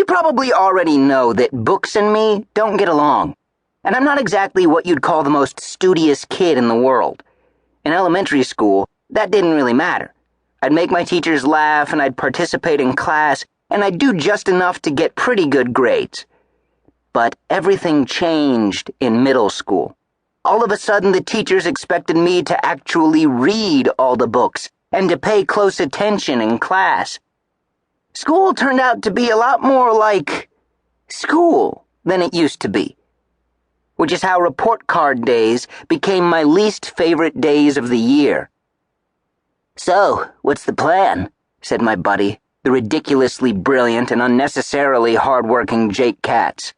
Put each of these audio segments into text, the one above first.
probably already know that books and me don't get along, and I'm not exactly what you'd call the most studious kid in the world. In elementary school, that didn't really matter. I'd make my teachers laugh, and I'd participate in class, and I'd do just enough to get pretty good grades. But everything changed in middle school. All of a sudden, the teachers expected me to actually read all the books and to pay close attention in class. School turned out to be a lot more like school than it used to be, which is how report card days became my least favorite days of the year. "So, what's the plan?" said my buddy, the ridiculously brilliant and unnecessarily hard-working Jake Katz.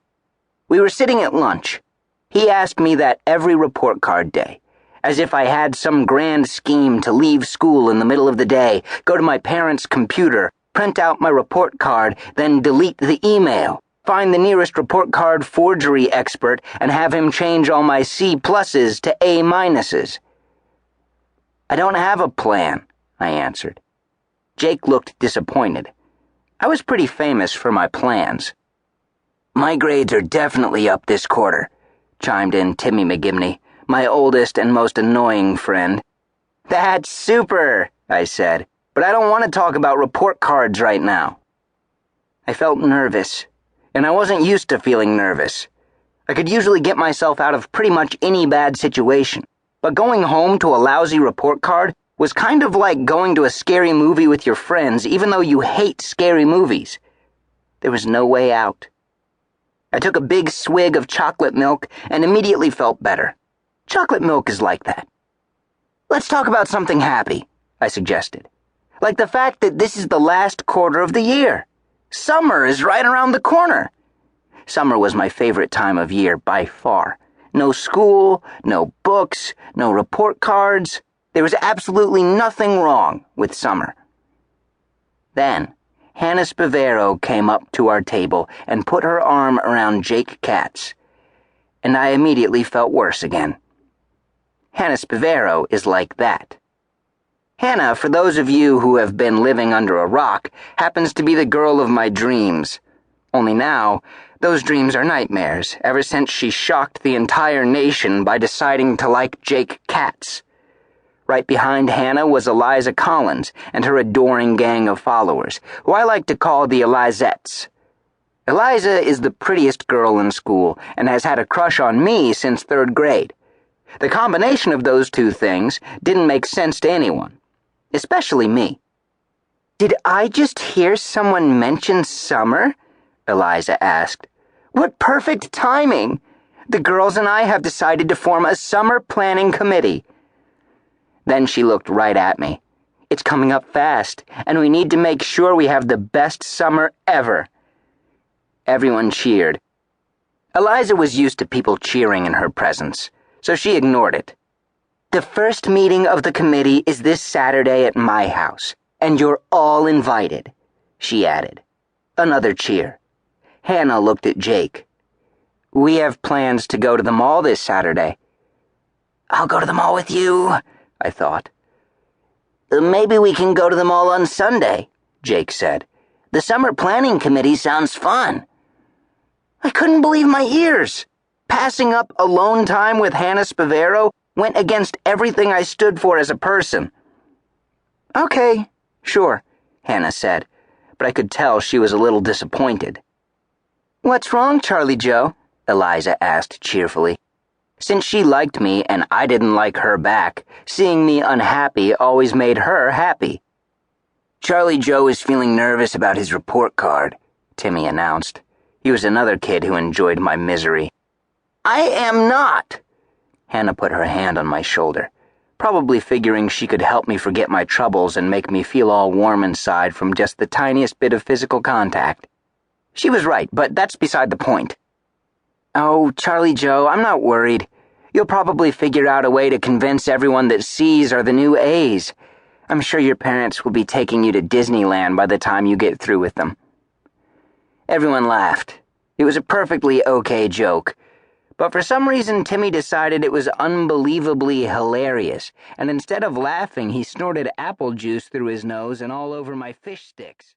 We were sitting at lunch. He asked me that every report card day, as if I had some grand scheme to leave school in the middle of the day, go to my parents' computer, print out my report card, then delete the email, find the nearest report card forgery expert, and have him change all my C pluses to A minuses. "I don't have a plan," I answered. Jake looked disappointed. I was pretty famous for my plans. "My grades are definitely up this quarter," chimed in Timmy McGibney, my oldest and most annoying friend. "That's super," I said, "but I don't want to talk about report cards right now." I felt nervous, and I wasn't used to feeling nervous. I could usually get myself out of pretty much any bad situation, but going home to a lousy report card was kind of like going to a scary movie with your friends, even though you hate scary movies. There was no way out. I took a big swig of chocolate milk and immediately felt better. Chocolate milk is like that. "Let's talk about something happy," I suggested. "Like the fact that this is the last quarter of the year. Summer is right around the corner." Summer was my favorite time of year by far. No school, no books, no report cards. There was absolutely nothing wrong with summer. Then, Hannah Spavero came up to our table and put her arm around Jake Katz, and I immediately felt worse again. Hannah Spavero is like that. Hannah, for those of you who have been living under a rock, happens to be the girl of my dreams. Only now, those dreams are nightmares, ever since she shocked the entire nation by deciding to like Jake Katz. Right behind Hannah was Eliza Collins and her adoring gang of followers, who I like to call the Elizettes. Eliza is the prettiest girl in school and has had a crush on me since 3rd grade. The combination of those two things didn't make sense to anyone, especially me. "Did I just hear someone mention summer?" Eliza asked. "What perfect timing! The girls and I have decided to form a summer planning committee." Then she looked right at me. "It's coming up fast, and we need to make sure we have the best summer ever." Everyone cheered. Eliza was used to people cheering in her presence, so she ignored it. "The first meeting of the committee is this Saturday at my house, and you're all invited," she added. Another cheer. Hannah looked at Jake. "We have plans to go to the mall this Saturday." "I'll go to the mall with you," I thought. "Maybe we can go to the mall on Sunday," Jake said. "The summer planning committee sounds fun." I couldn't believe my ears. Passing up alone time with Hannah Spavero went against everything I stood for as a person. "Okay, sure," Hannah said, but I could tell she was a little disappointed. "What's wrong, Charlie Joe?" Eliza asked cheerfully. Since she liked me and I didn't like her back, seeing me unhappy always made her happy. "Charlie Joe is feeling nervous about his report card," Timmy announced. He was another kid who enjoyed my misery. "I am not!" Hannah put her hand on my shoulder, probably figuring she could help me forget my troubles and make me feel all warm inside from just the tiniest bit of physical contact. She was right, but that's beside the point. "Oh, Charlie Joe, I'm not worried. You'll probably figure out a way to convince everyone that C's are the new A's. I'm sure your parents will be taking you to Disneyland by the time you get through with them." Everyone laughed. It was a perfectly okay joke. But for some reason, Timmy decided it was unbelievably hilarious, and instead of laughing, he snorted apple juice through his nose and all over my fish sticks.